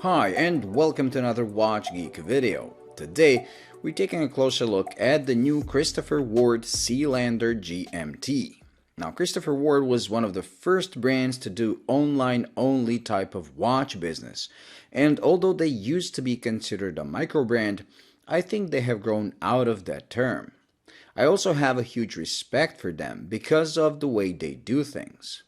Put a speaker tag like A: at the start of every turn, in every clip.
A: Hi and welcome to another Watch Geek video. Today we're taking a closer look at the new Christopher Ward Sealander GMT. Now Christopher Ward was one of the first brands to do online only type of watch business, and although they used to be considered a micro brand, I think they have grown out of that term. I also have a huge respect for them because of the way they do things.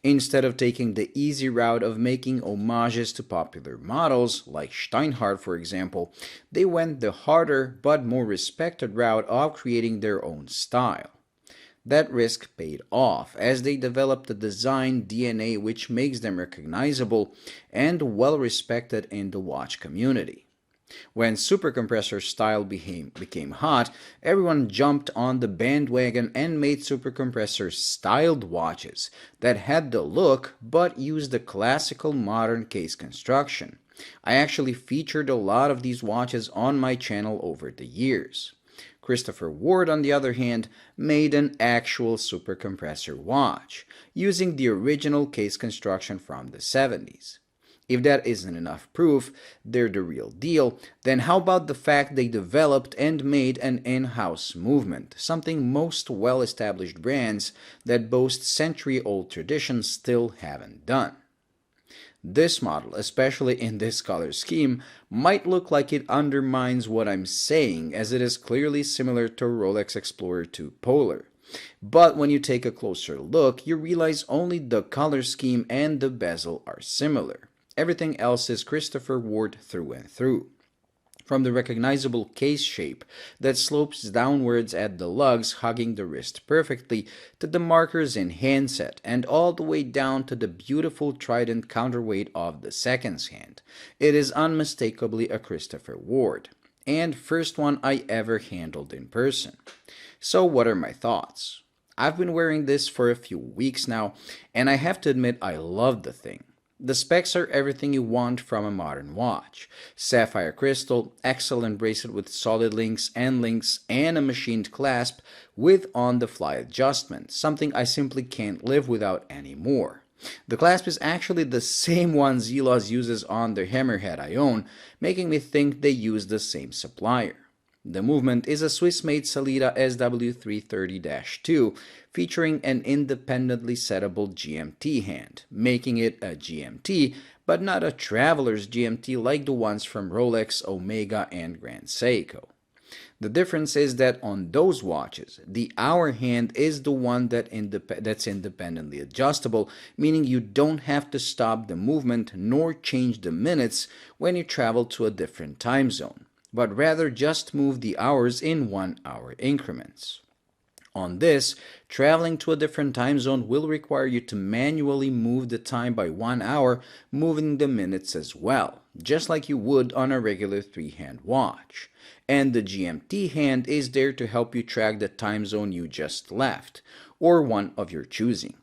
A: Instead of taking the easy route of making homages to popular models, like Steinhardt for example, they went the harder but more respected route of creating their own style. That risk paid off as they developed a design DNA which makes them recognizable and well respected in the watch community. When super compressor style became hot, everyone jumped on the bandwagon and made super compressor styled watches that had the look but used the classical modern case construction. I actually featured a lot of these watches on my channel over the years. Christopher Ward, on the other hand, made an actual super compressor watch, using the original case construction from the 70s. If that isn't enough proof they're the real deal, then how about the fact they developed and made an in-house movement, something most well-established brands that boast century-old traditions still haven't done. This model, especially in this color scheme, might look like it undermines what I'm saying, as it is clearly similar to Rolex Explorer 2 Polar. But when you take a closer look, you realize only the color scheme and the bezel are similar. Everything else is Christopher Ward through and through. From the recognizable case shape that slopes downwards at the lugs hugging the wrist perfectly, to the markers in handset, and all the way down to the beautiful trident counterweight of the seconds hand, it is unmistakably a Christopher Ward, and first one I ever handled in person. So what are my thoughts? I've been wearing this for a few weeks now, and I have to admit I love the thing. The specs are everything you want from a modern watch. Sapphire crystal, excellent bracelet with solid links, and a machined clasp with on-the-fly adjustment, something I simply can't live without anymore. The clasp is actually the same one Zelos uses on their Hammerhead I own, making me think they use the same supplier. The movement is a Swiss-made Sellita SW330-2 featuring an independently settable GMT hand, making it a GMT but not a traveler's GMT like the ones from Rolex, Omega, and Grand Seiko. The difference is that on those watches, the hour hand is the one that's independently adjustable, meaning you don't have to stop the movement nor change the minutes when you travel to a different time zone, but rather just move the hours in 1 hour increments. On this, traveling to a different time zone will require you to manually move the time by 1 hour, moving the minutes as well, just like you would on a regular 3-hand watch. And the GMT hand is there to help you track the time zone you just left, or one of your choosing.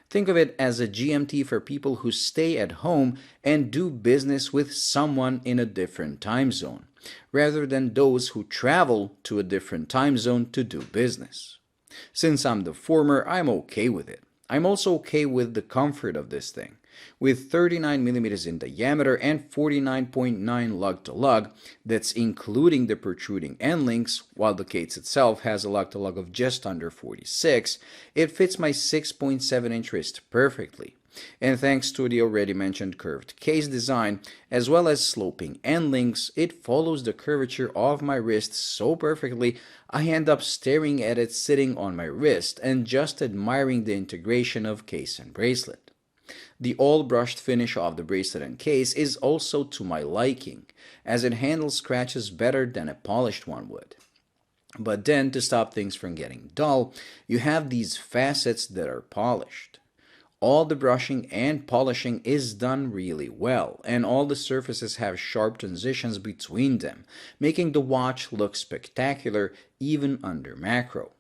A: Think of it as a GMT for people who stay at home and do business with someone in a different time zone, rather than those who travel to a different time zone to do business. Since I'm the former, I'm okay with it. I'm also okay with the comfort of this thing. With 39mm in diameter and 49.9 lug to lug, that's including the protruding end links, while the case itself has a lug to lug of just under 46, it fits my 6.7-inch wrist perfectly. And thanks to the already mentioned curved case design, as well as sloping end links, it follows the curvature of my wrist so perfectly I end up staring at it sitting on my wrist and just admiring the integration of case and bracelet. The all-brushed finish of the bracelet and case is also to my liking, as it handles scratches better than a polished one would. But then, to stop things from getting dull, you have these facets that are polished. All the brushing and polishing is done really well, and all the surfaces have sharp transitions between them, making the watch look spectacular even under macro.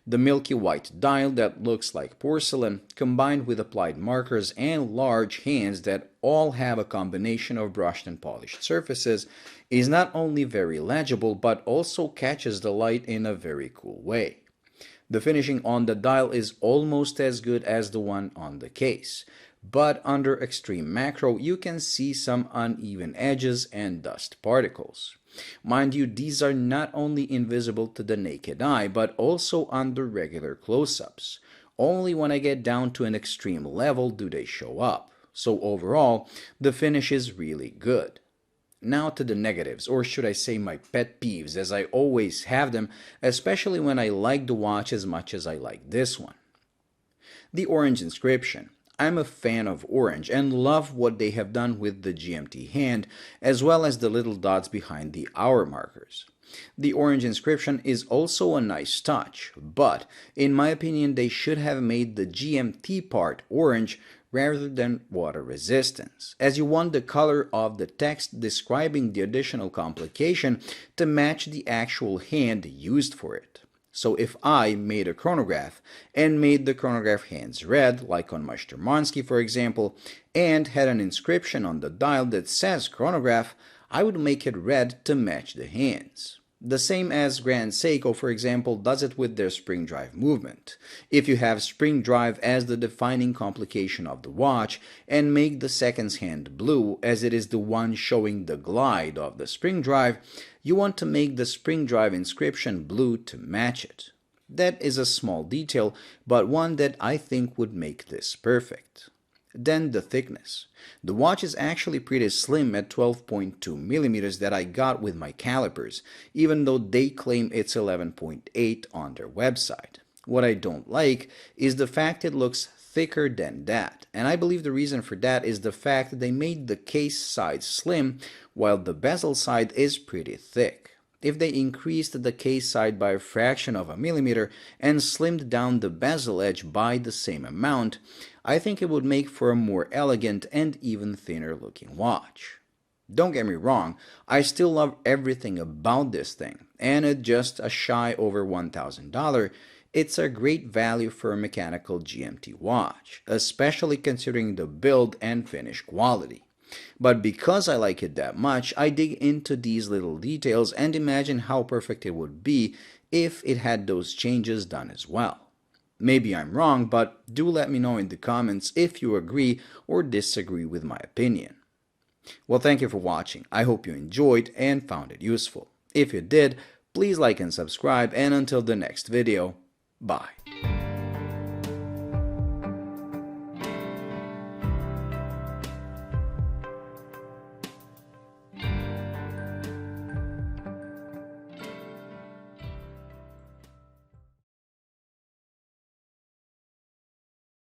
A: The milky white dial that looks like porcelain, combined with applied markers and large hands that all have a combination of brushed and polished surfaces, is not only very legible but also catches the light in a very cool way. The finishing on the dial is almost as good as the one on the case, but under extreme macro you can see some uneven edges and dust particles. Mind you, these are not only invisible to the naked eye, but also under regular close-ups. Only when I get down to an extreme level do they show up. So overall, the finish is really good. Now to the negatives, or should I say my pet peeves, as I always have them, especially when I like the watch as much as I like this one. The orange inscription. I'm a fan of orange and love what they have done with the GMT hand, as well as the little dots behind the hour markers. The orange inscription is also a nice touch, but in my opinion they should have made the GMT part orange rather than water resistance, as you want the color of the text describing the additional complication to match the actual hand used for it. So if I made a chronograph and made the chronograph hands red, like on my Sturmansky for example, and had an inscription on the dial that says chronograph, I would make it red to match the hands. The same as Grand Seiko, for example, does it with their spring drive movement. If you have spring drive as the defining complication of the watch and make the seconds hand blue, as it is the one showing the glide of the spring drive, you want to make the spring drive inscription blue to match it. That is a small detail, but one that I think would make this perfect. Then the thickness. The watch is actually pretty slim at 12.2 millimeters that I got with my calipers, even though they claim it's 11.8 on their website. What I don't like is the fact it looks thicker than that, and I believe the reason for that is the fact that they made the case side slim while the bezel side is pretty thick. If they increased the case side by a fraction of a millimeter and slimmed down the bezel edge by the same amount, I think it would make for a more elegant and even thinner looking watch. Don't get me wrong, I still love everything about this thing, and at just a shy over $1,000, it's a great value for a mechanical GMT watch, especially considering the build and finish quality. But because I like it that much, I dig into these little details and imagine how perfect it would be if it had those changes done as well. Maybe I'm wrong, but do let me know in the comments if you agree or disagree with my opinion. Well, thank you for watching. I hope you enjoyed and found it useful. If you did, please like and subscribe, and until the next video, bye.